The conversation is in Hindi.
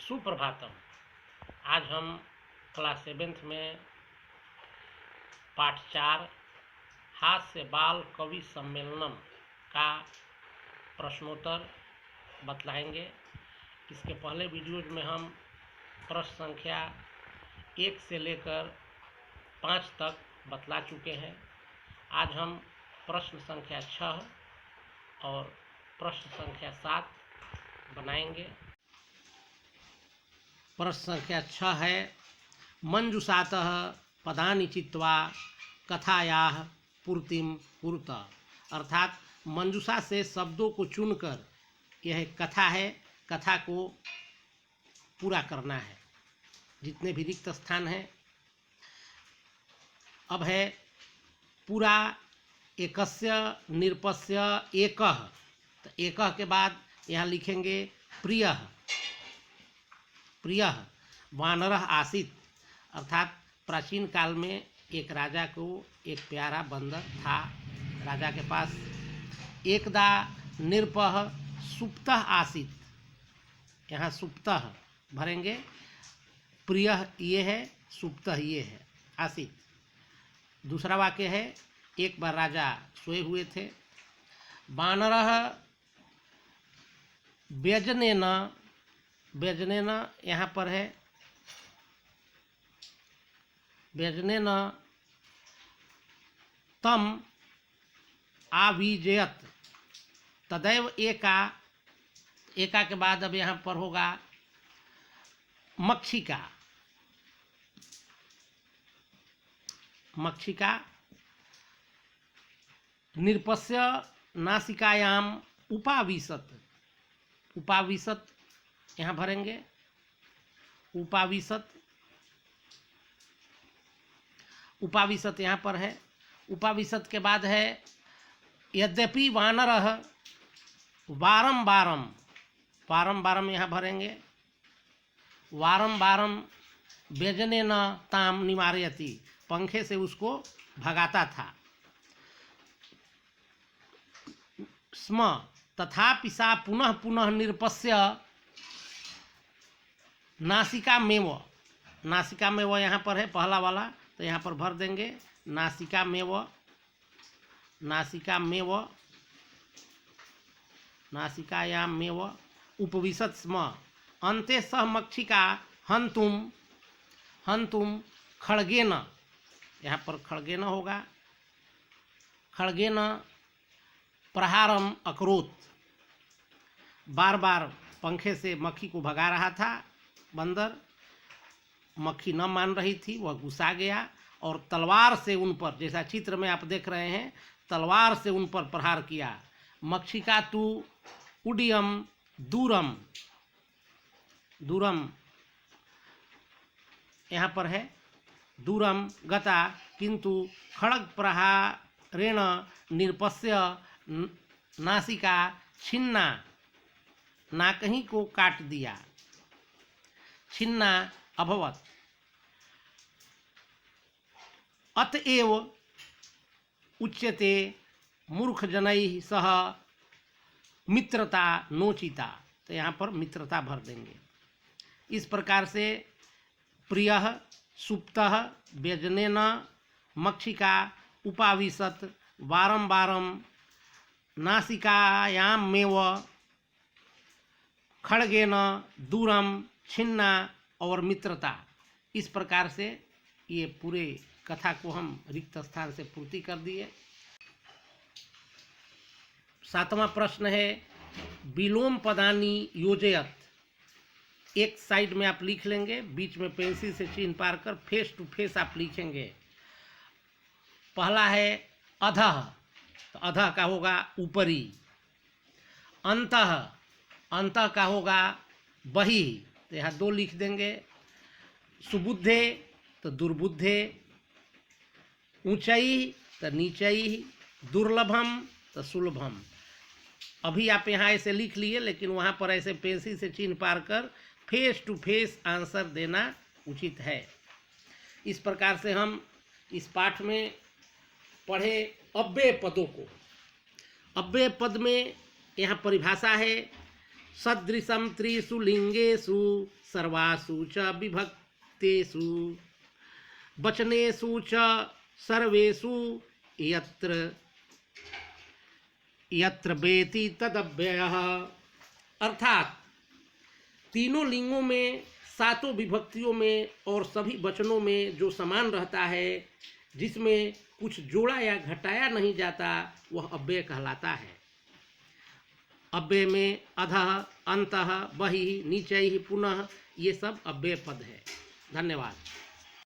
सुप्रभातम। आज हम क्लास 7th में पाठ 4 हास्य बाल कवि सम्मेलनम का प्रश्नोत्तर बतलाएंगे। इसके पहले वीडियोज में हम प्रश्न संख्या 1 से लेकर 5 तक बतला चुके हैं। आज हम प्रश्न संख्या 6 और प्रश्न संख्या 7 बनाएंगे। प्रश्न संख्या 6 है, मंजुषातः पदानि चित्वा कथायाः पूर्तिम कुरुत। अर्थात मंजुषा से शब्दों को चुनकर यह कथा है, कथा को पूरा करना है, जितने भी रिक्त स्थान हैं। अब है पूरा एकस्य निरपस्य एकः, तो एकः के बाद यहाँ लिखेंगे प्रियः। प्रियः वानरः आसीत्, अर्थात प्राचीन काल में एक राजा को एक प्यारा बंदर था। राजा के पास एकदा निरपः सुप्तः आसीत्, यहाँ सुप्तः भरेंगे, प्रियः ये है, सुप्तः ये है, आसीत्। दूसरा वाक्य है, एक बार राजा सोए हुए थे। वानरः व्यजनेन, व्यजनेन यहाँ पर है, व्यजनेन तम आविजयत, तदैव एका, एका के बाद अब यहाँ पर होगा मक्षिका। मक्षिका निरपस्य नासिकायाम उपाविशत, उपाविशत यहाँ भरेंगे, उपाविशत, उपाविशत यहाँ पर है। उपाविशत के बाद है यद्यपि वानरः वारम वारम, वारम वारम यहाँ भरेंगे, वारम वारम व्यजनेन ताम निवारयति, पंखे से उसको भगाता था। स्म तथापि सा पुनः पुनः निरपस्य नासिका मेव, नासिका में वो यहाँ पर है पहला वाला, तो यहाँ पर भर देंगे नासिका में वो, नासिका में वो, नासिकायाम में वो उपविशत स्म। अन्ते सह मक्षिका हंतुम, हंतुम खड्गेन, यहाँ पर खड्गेन होगा, खड्गेन प्रहारम अकरोत, बार बार पंखे से मक्खी को भगा रहा था बंदर। मक्खी न मान रही थी, वह गुस्सा गया और तलवार से उन पर, जैसा चित्र में आप देख रहे हैं, तलवार से उन पर प्रहार किया। मक्षिका तु उडियम दूरम, दूरम यहाँ पर है, दूरम गता किंतु खड्ग प्रहारेण निरपस्य नासिका छिन्ना, नाकहीं को काट दिया, छिन्ना अभवत। अतएव उच्यते मूर्खजनैः सह मित्रता नोचिता, तो यहाँ पर मित्रता भर देंगे। इस प्रकार से प्रियः सुप्तः व्यजनेन मक्षिका उपाविशत वारम वारम नासिकायाम मेव खड्गेन दूरम छिन्ना और मित्रता। इस प्रकार से ये पूरे कथा को हम रिक्त स्थान से पूर्ति कर दिए। 7वां प्रश्न है, विलोम पदानि योजयत। एक साइड में आप लिख लेंगे, बीच में पेंसिल से चिन्ह पार कर फेस टू फेस आप लिखेंगे। पहला है अधः, तो अधः का होगा ऊपरी। अंतः, अंतः का होगा बही, तो यहाँ 2 लिख देंगे। सुबुद्धे तो दुर्बुद्धे, ऊंचाई तो नीचाई, दुर्लभम तो सुलभम। अभी आप यहाँ ऐसे लिख लिए, लेकिन वहाँ पर ऐसे पेंसिल से चिन्ह पार कर फेस टू फेस आंसर देना उचित है। इस प्रकार से हम इस पाठ में पढ़े अव्यय पदों को। अव्यय पद में यहाँ परिभाषा है सदृशं त्रिषु लिंगेषु सर्वासु च विभक्तेषु वचनेषु च सर्वेषु यत्र यत्र वेति तदव्ययः। अर्थात तीनों लिंगों में, सातों विभक्तियों में और सभी वचनों में जो समान रहता है, जिसमें कुछ जोड़ा या घटाया नहीं जाता, वह अव्यय कहलाता है। अव्यय में अधः, अंतः, बहिः, नीचैः, पुनः, ये सब अव्यय पद है। धन्यवाद।